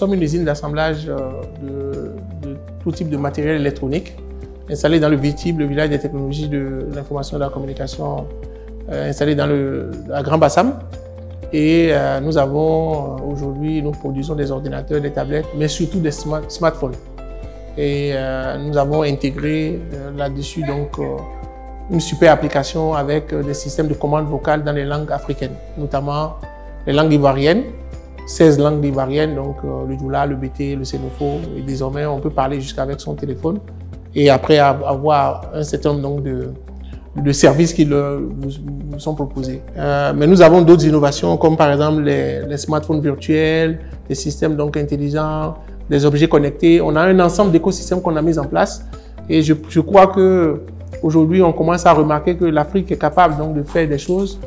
sommes une usine d'assemblage de tout type de matériel électronique, installée dans le VITIB, le village des technologies de l'information et de la communication, installé à Grand Bassam. Et nous avons aujourd'hui, nous produisons des ordinateurs, des tablettes, mais surtout des smartphones. Et nous avons intégré là-dessus donc une super application avec des systèmes de commande vocale dans les langues africaines, notamment les langues ivoiriennes, 16 langues ivoiriennes, donc le Djoula, le Bété, le Sénofo. Et désormais, on peut parler jusqu'avec son téléphone. Et après avoir un certain nombre de services qui nous sont proposés. Mais nous avons d'autres innovations comme par exemple les smartphones virtuels, des systèmes donc intelligents, des objets connectés. On a un ensemble d'écosystèmes qu'on a mis en place et je crois qu'aujourd'hui on commence à remarquer que l'Afrique est capable donc de faire des choses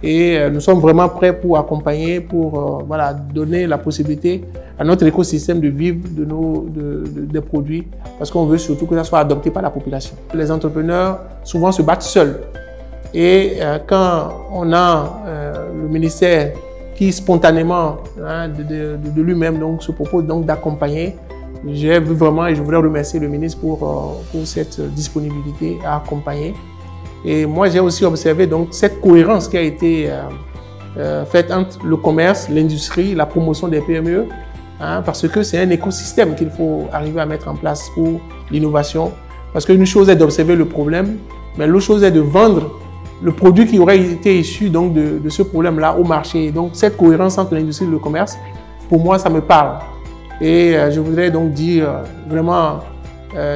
et nous sommes vraiment prêts pour accompagner, pour voilà, donner la possibilité à notre écosystème de vivre des produits parce qu'on veut surtout que ça soit adopté par la population. Les entrepreneurs souvent se battent seuls et quand on a le ministère qui spontanément de lui-même donc se propose donc d'accompagner, j'ai vu vraiment et je voudrais remercier le ministre pour cette disponibilité à accompagner. Et moi, j'ai aussi observé donc cette cohérence qui a été faite entre le commerce, l'industrie, la promotion des PME, parce que c'est un écosystème qu'il faut arriver à mettre en place pour l'innovation. Parce qu'une chose est d'observer le problème, mais l'autre chose est de vendre le produit qui aurait été issu donc de ce problème-là au marché. Donc cette cohérence entre l'industrie et le commerce, pour moi, ça me parle. Et je voudrais donc dire vraiment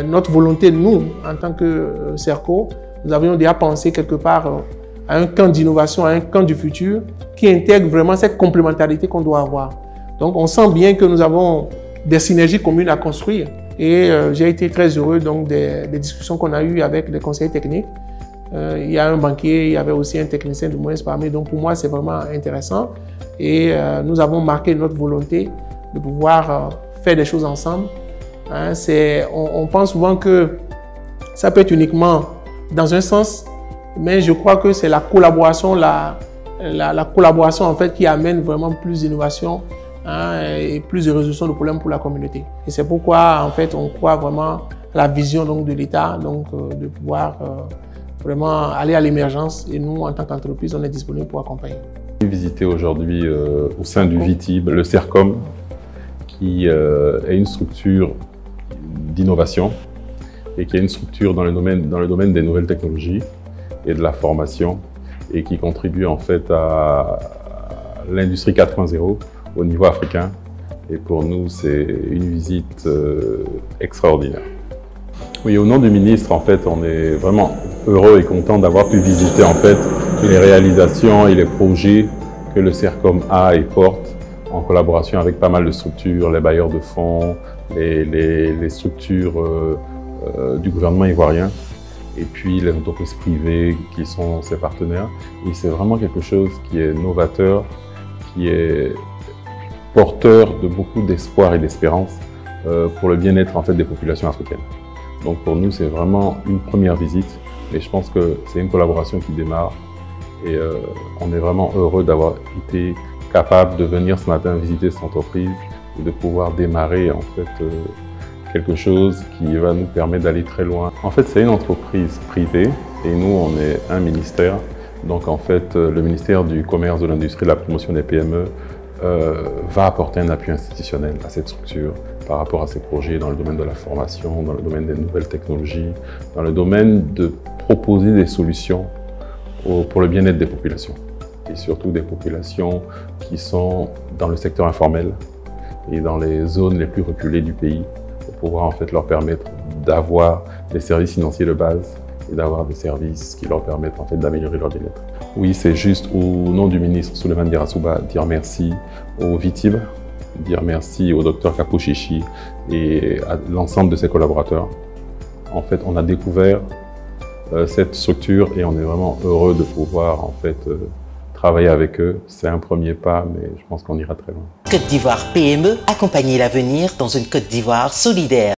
notre volonté, nous, en tant que Serco, nous avions déjà pensé quelque part à un camp d'innovation, à un camp du futur qui intègre vraiment cette complémentarité qu'on doit avoir. Donc on sent bien que nous avons des synergies communes à construire et j'ai été très heureux donc des discussions qu'on a eues avec les conseillers techniques. Il y a un banquier, il y avait aussi un technicien de moyens parmi, donc pour moi c'est vraiment intéressant et nous avons marqué notre volonté de pouvoir faire des choses ensemble. On pense souvent que ça peut être uniquement dans un sens, mais je crois que c'est la collaboration, la collaboration en fait qui amène vraiment plus d'innovation et plus de résolution de problèmes pour la communauté. Et c'est pourquoi en fait on croit vraiment à la vision donc de l'État, donc de pouvoir vraiment aller à l'émergence et nous en tant qu'entreprise on est disponible pour accompagner. Visiter aujourd'hui au sein du VITIB le CERCOM qui est une structure d'innovation et qui est une structure dans le domaine des nouvelles technologies et de la formation et qui contribue en fait à l'industrie 4.0 au niveau africain. Et pour nous, c'est une visite extraordinaire. Oui, au nom du ministre, en fait, on est vraiment heureux et content d'avoir pu visiter en fait les réalisations et les projets que le CERCOM a et porte en collaboration avec pas mal de structures, les bailleurs de fonds, les structures du gouvernement ivoirien et puis les entreprises privées qui sont ses partenaires. Et c'est vraiment quelque chose qui est novateur, qui est porteur de beaucoup d'espoir et d'espérance pour le bien-être en fait des populations africaines. Donc pour nous, c'est vraiment une première visite et je pense que c'est une collaboration qui démarre et on est vraiment heureux d'avoir été capable de venir ce matin visiter cette entreprise et de pouvoir démarrer en fait quelque chose qui va nous permettre d'aller très loin. En fait, c'est une entreprise privée et nous, on est un ministère. Donc en fait, le ministère du Commerce, de l'Industrie et de la Promotion des PME va apporter un appui institutionnel à cette structure par rapport à ces projets dans le domaine de la formation, dans le domaine des nouvelles technologies, dans le domaine de proposer des solutions pour le bien-être des populations et surtout des populations qui sont dans le secteur informel et dans les zones les plus reculées du pays pour pouvoir en fait leur permettre d'avoir des services financiers de base et d'avoir des services qui leur permettent en fait d'améliorer leur bien-être. Oui, c'est juste au nom du ministre Souleymane Diarra dire merci au VITIB, dire merci au docteur Kapouchichi et à l'ensemble de ses collaborateurs. En fait, on a découvert cette structure et on est vraiment heureux de pouvoir en fait travailler avec eux. C'est un premier pas, mais je pense qu'on ira très loin. Côte d'Ivoire PME, accompagner l'avenir dans une Côte d'Ivoire solidaire.